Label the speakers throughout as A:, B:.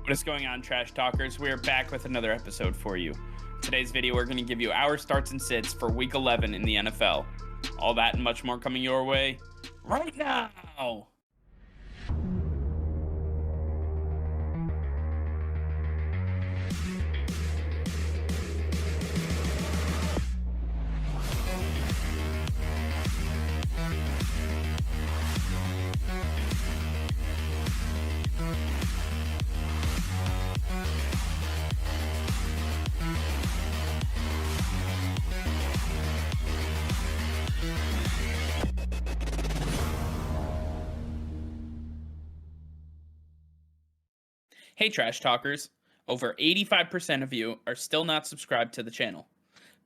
A: What is going on, Trash Talkers? We are back with another episode for you. Today's video, we're going to give you our starts and sits for Week 11 in the NFL. All that and much more coming your way right now. Hey Trash Talkers, over 85% of you are still not subscribed to the channel.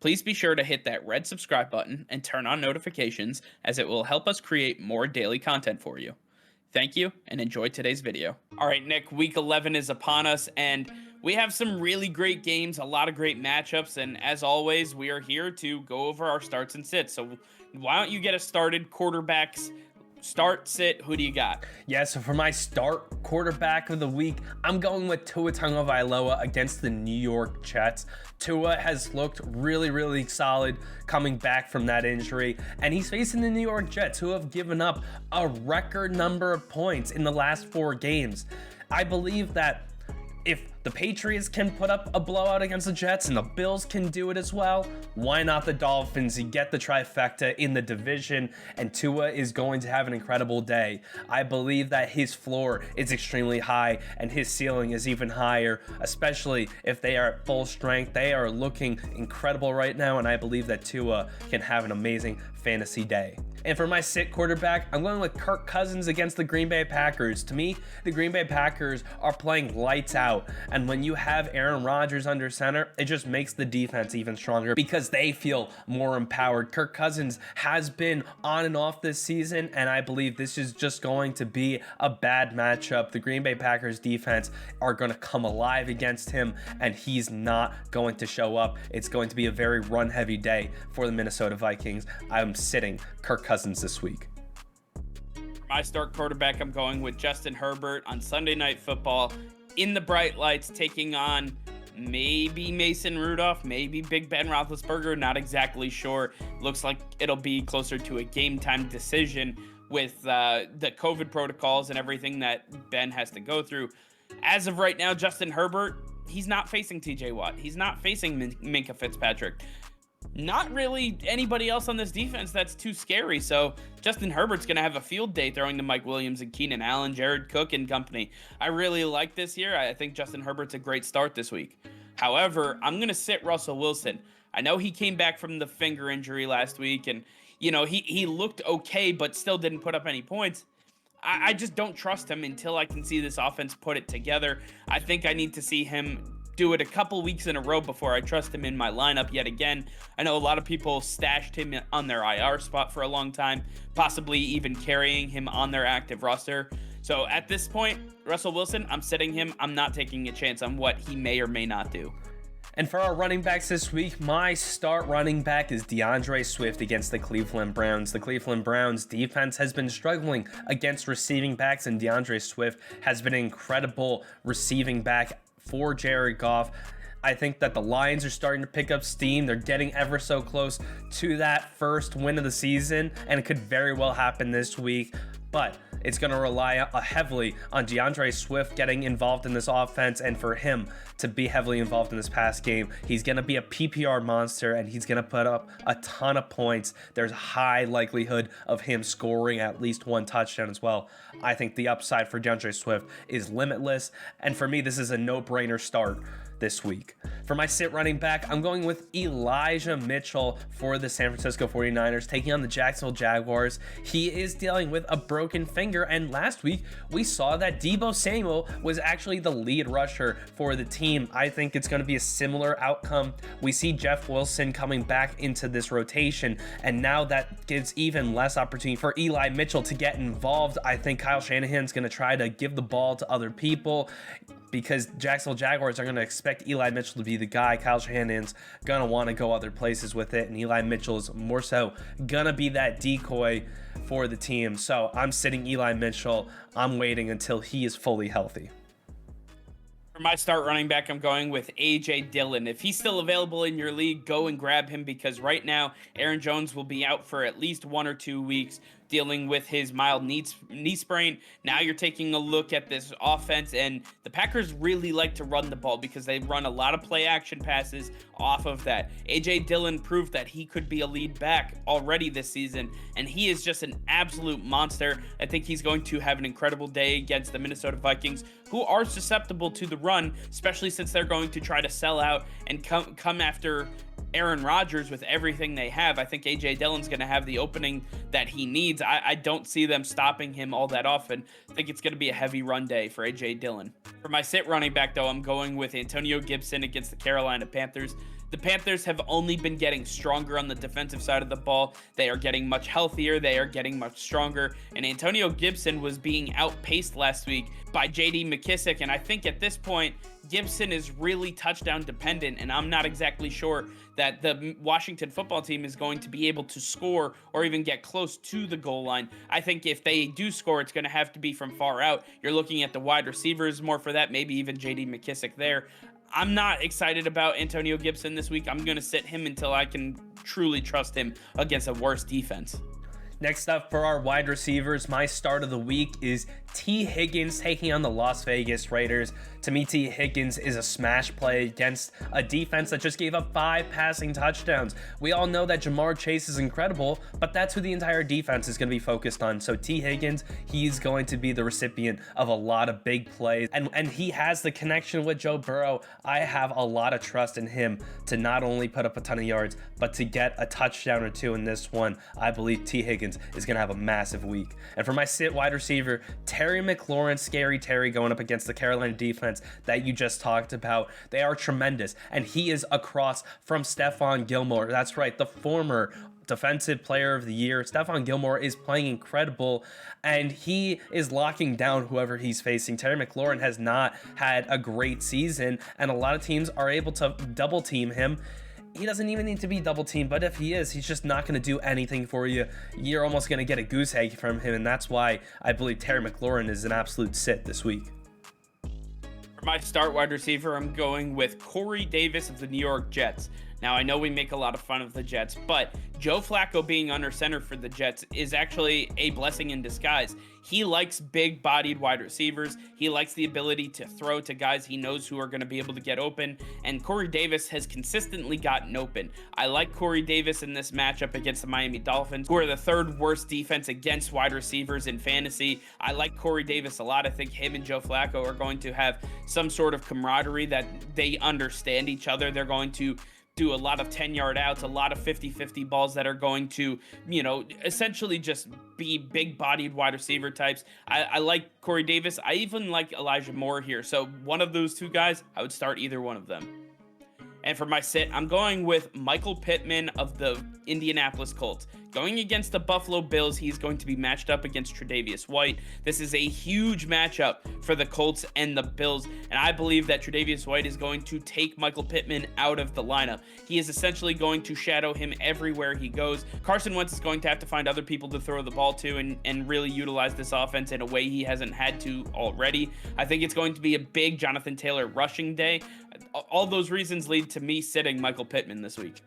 A: Please be sure to hit that red subscribe button and turn on notifications, as it will help us create more daily content for you. Thank you and enjoy today's video. Alright Nick, week 11 is upon us and we have some really great games, a lot of great matchups, and as always we are here to go over our starts and sits. So why don't you get us started? Quarterbacks, start, sit, who do you got?
B: Yeah, so for my start quarterback of the week, I'm going with Tua Tagovailoa against the New York Jets. Tua has looked really solid coming back from that injury, and he's facing the New York Jets, who have given up a record number of points in the last 4 games. I believe that if the Patriots can put up a blowout against the Jets and the Bills can do it as well, why not the Dolphins? You get the trifecta in the division, and Tua is going to have an incredible day. I believe that his floor is extremely high and his ceiling is even higher, especially if they are at full strength. They are looking incredible right now, and I believe that Tua can have an amazing fantasy day. And for my sit quarterback, I'm going with Kirk Cousins against the Green Bay Packers. To me, the Green Bay Packers are playing lights out, and when you have Aaron Rodgers under center, it just makes the defense even stronger because they feel more empowered. Kirk Cousins has been on and off this season, and I believe this is just going to be a bad matchup. The Green Bay Packers defense are going to come alive against him, and he's not going to show up. It's going to be a very run-heavy day for the Minnesota Vikings. I'm sitting Kirk Cousins this week.
A: My start quarterback, I'm going with Justin Herbert on Sunday Night Football in the bright lights, taking on maybe Mason Rudolph, maybe Big Ben Roethlisberger, not exactly sure. Looks like it'll be closer to a game time decision with the COVID protocols and everything that Ben has to go through. As of right now, Justin Herbert, he's not facing TJ Watt. He's not facing Minkah Fitzpatrick. Not really anybody else on this defense that's too scary, so Justin Herbert's going to have a field day throwing to Mike Williams and Keenan Allen, Jared Cook and company. I really like this year. I think Justin Herbert's a great start this week. However, I'm going to sit Russell Wilson. I know he came back from the finger injury last week, and you know he looked okay, but still didn't put up any points. I just don't trust him until I can see this offense put it together. I think I need to see him do it a couple weeks in a row before I trust him in my lineup yet again. I know a lot of people stashed him on their IR spot for a long time, possibly even carrying him on their active roster. So at this point, Russell Wilson, I'm sitting him. I'm not taking a chance on what he may or may not do.
B: And for our running backs this week, my start running back is DeAndre Swift against the Cleveland Browns. The Cleveland Browns defense has been struggling against receiving backs, and DeAndre Swift has been an incredible receiving back for Jared Goff. I think that the Lions are starting to pick up steam. They're getting ever so close to that first win of the season, and it could very well happen this week. But it's going to rely heavily on DeAndre Swift getting involved in this offense, and for him to be heavily involved in this past game. He's going to be a PPR monster, and he's going to put up a ton of points. There's a high likelihood of him scoring at least 1 touchdown as well. I think the upside for DeAndre Swift is limitless, and for me, this is a no-brainer start this week. For my sit running back, I'm going with Elijah Mitchell for the San Francisco 49ers, taking on the Jacksonville Jaguars. He is dealing with a broken finger, and last week we saw that Deebo Samuel was actually the lead rusher for the team. I think it's going to be a similar outcome. We see Jeff Wilson coming back into this rotation, and now that gives even less opportunity for Eli Mitchell to get involved. I think Kyle Shanahan's going to try to give the ball to other people, because Jacksonville Jaguars are going to expect Eli Mitchell to be the guy. Kyle Shanahan's going to want to go other places with it, and Eli Mitchell is more so going to be that decoy for the team. So I'm sitting Eli Mitchell. I'm waiting until he is fully healthy.
A: For my start running back, I'm going with A.J. Dillon. If he's still available in your league, go and grab him because right now, Aaron Jones will be out for at least 1 or 2 weeks dealing with his mild knee sprain. Now you're taking a look at this offense, and the Packers really like to run the ball because they run a lot of play action passes off of that. A.J. Dillon proved that he could be a lead back already this season, and he is just an absolute monster. I think he's going to have an incredible day against the Minnesota Vikings, who are susceptible to the run, especially since they're going to try to sell out and come after Aaron Rodgers with everything they have. I think A.J. Dillon's going to have the opening that he needs. I don't see them stopping him all that often. I think it's going to be a heavy run day for A.J. Dillon. For my sit running back, though, I'm going with Antonio Gibson against the Carolina Panthers. The Panthers have only been getting stronger on the defensive side of the ball. They are getting much healthier. They are getting much stronger. And Antonio Gibson was being outpaced last week by J.D. McKissick. And I think at this point, Gibson is really touchdown dependent. And I'm not exactly sure that the Washington football team is going to be able to score or even get close to the goal line. I think if they do score, it's going to have to be from far out. You're looking at the wide receivers more for that, maybe even J.D. McKissick there. I'm not excited about Antonio Gibson this week. I'm going to sit him until I can truly trust him against a worse defense.
B: Next up for our wide receivers, my start of the week is T. Higgins taking on the Las Vegas Raiders. To me, T. Higgins is a smash play against a defense that just gave up 5 passing touchdowns. We all know that Jamar Chase is incredible, but that's who the entire defense is going to be focused on. So T. Higgins, he's going to be the recipient of a lot of big plays, and he has the connection with Joe Burrow. I have a lot of trust in him to not only put up a ton of yards, but to get a touchdown or 2 in this one. I believe T. Higgins is going to have a massive week. And for my sit wide receiver, Terry McLaurin, Scary Terry, going up against the Carolina defense that you just talked about. They are tremendous, and he is across from Stephon Gilmore. That's right, the former Defensive Player of the Year. Stephon Gilmore is playing incredible, and he is locking down whoever he's facing. Terry McLaurin has not had a great season, and a lot of teams are able to double team him. He doesn't even need to be double teamed, but if he is, he's just not going to do anything for you. You're almost going to get a goose egg from him, and that's why I believe Terry McLaurin is an absolute sit this week.
A: For my start wide receiver, I'm going with Corey Davis of the New York Jets. Now, I know we make a lot of fun of the Jets, but Joe Flacco being under center for the Jets is actually a blessing in disguise. He likes big-bodied wide receivers. He likes the ability to throw to guys he knows who are going to be able to get open, and Corey Davis has consistently gotten open. I like Corey Davis in this matchup against the Miami Dolphins, who are the 3rd worst defense against wide receivers in fantasy. I like Corey Davis a lot. I think him and Joe Flacco are going to have some sort of camaraderie, that they understand each other. They're going to do a lot of 10-yard outs, a lot of 50-50 balls that are going to, essentially just be big-bodied wide receiver types. I like Corey Davis. I even like Elijah Moore here. So one of those 2 guys, I would start either one of them. And for my sit, I'm going with Michael Pittman of the Indianapolis Colts. Going against the Buffalo Bills, he's going to be matched up against Tre'Davious White. This is a huge matchup for the Colts and the Bills, and I believe that Tre'Davious White is going to take Michael Pittman out of the lineup. He is essentially going to shadow him everywhere he goes. Carson Wentz is going to have to find other people to throw the ball to and really utilize this offense in a way he hasn't had to already. I think it's going to be a big Jonathan Taylor rushing day. All those reasons lead to me sitting Michael Pittman this week.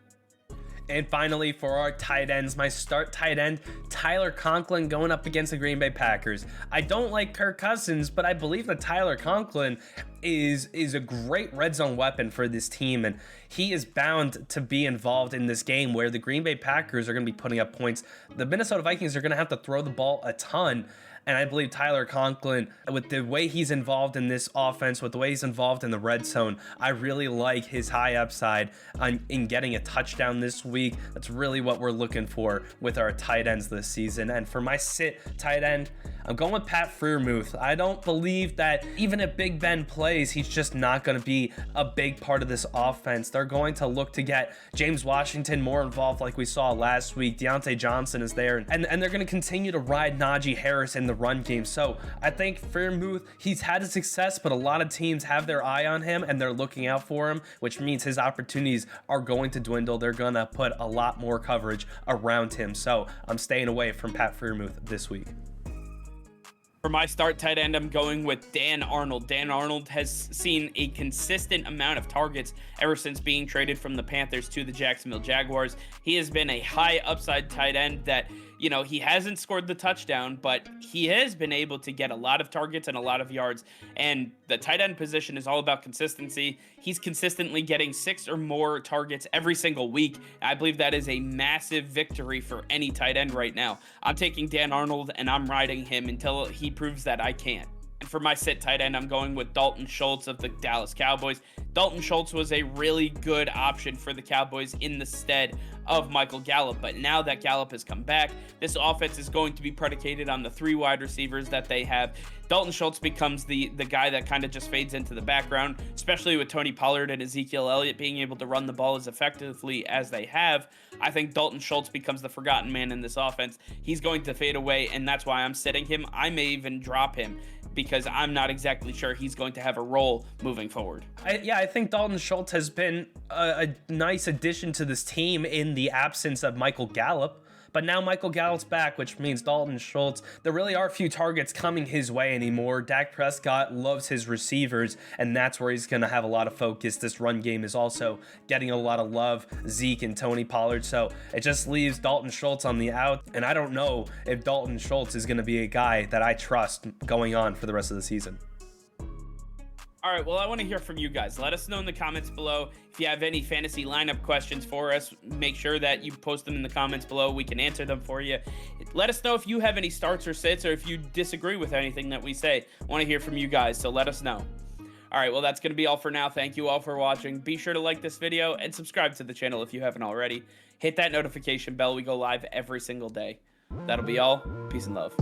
B: And finally, for our tight ends, my start tight end, Tyler Conklin, going up against the Green Bay Packers. I don't like Kirk Cousins, but I believe that Tyler Conklin is a great red zone weapon for this team, and he is bound to be involved in this game where the Green Bay Packers are going to be putting up points. The Minnesota Vikings are going to have to throw the ball a ton, and I believe Tyler Conklin, with the way he's involved in this offense, with the way he's involved in the red zone, I really like his high upside in getting a touchdown this week. That's really what we're looking for with our tight ends this season. And for my sit tight end, I'm going with Pat Freermuth. I don't believe that even if Big Ben plays, he's just not going to be a big part of this offense. They're going to look to get James Washington more involved like we saw last week. Deontay Johnson is there, and they're going to continue to ride Najee Harris in the run game. So I think Freermuth, he's had a success, but a lot of teams have their eye on him and they're looking out for him, which means his opportunities are going to dwindle. They're going to put a lot more coverage around him. So I'm staying away from Pat Freermuth this week.
A: For my start tight end, I'm going with Dan Arnold. Dan Arnold has seen a consistent amount of targets ever since being traded from the Panthers to the Jacksonville Jaguars. He has been a high upside tight end that, you know, he hasn't scored the touchdown, but he has been able to get a lot of targets and a lot of yards. And the tight end position is all about consistency. He's consistently getting 6 or more targets every single week. I believe that is a massive victory for any tight end right now. I'm taking Dan Arnold and I'm riding him until he proves that I can't. And for my sit tight end, I'm going with Dalton Schultz of the Dallas Cowboys. Dalton Schultz was a really good option for the Cowboys in the stead of Michael Gallup. But now that Gallup has come back, this offense is going to be predicated on the 3 wide receivers that they have. Dalton Schultz becomes the guy that kind of just fades into the background, especially with Tony Pollard and Ezekiel Elliott being able to run the ball as effectively as they have. I think Dalton Schultz becomes the forgotten man in this offense. He's going to fade away, and that's why I'm sitting him. I may even drop him because I'm not exactly sure he's going to have a role moving forward.
B: I think Dalton Schultz has been a nice addition to this team in the absence of Michael Gallup. But now Michael Gallup's back, which means Dalton Schultz, there really are few targets coming his way anymore. Dak Prescott loves his receivers, and that's where he's going to have a lot of focus. This run game is also getting a lot of love, Zeke and Tony Pollard. So it just leaves Dalton Schultz on the out, and I don't know if Dalton Schultz is going to be a guy that I trust going on for the rest of the season.
A: All right, well, I want to hear from you guys. Let us know in the comments below. If you have any fantasy lineup questions for us, make sure that you post them in the comments below. We can answer them for you. Let us know if you have any starts or sits or if you disagree with anything that we say. I want to hear from you guys, so let us know. All right, well, that's going to be all for now. Thank you all for watching. Be sure to like this video and subscribe to the channel if you haven't already. Hit that notification bell. We go live every single day. That'll be all. Peace and love.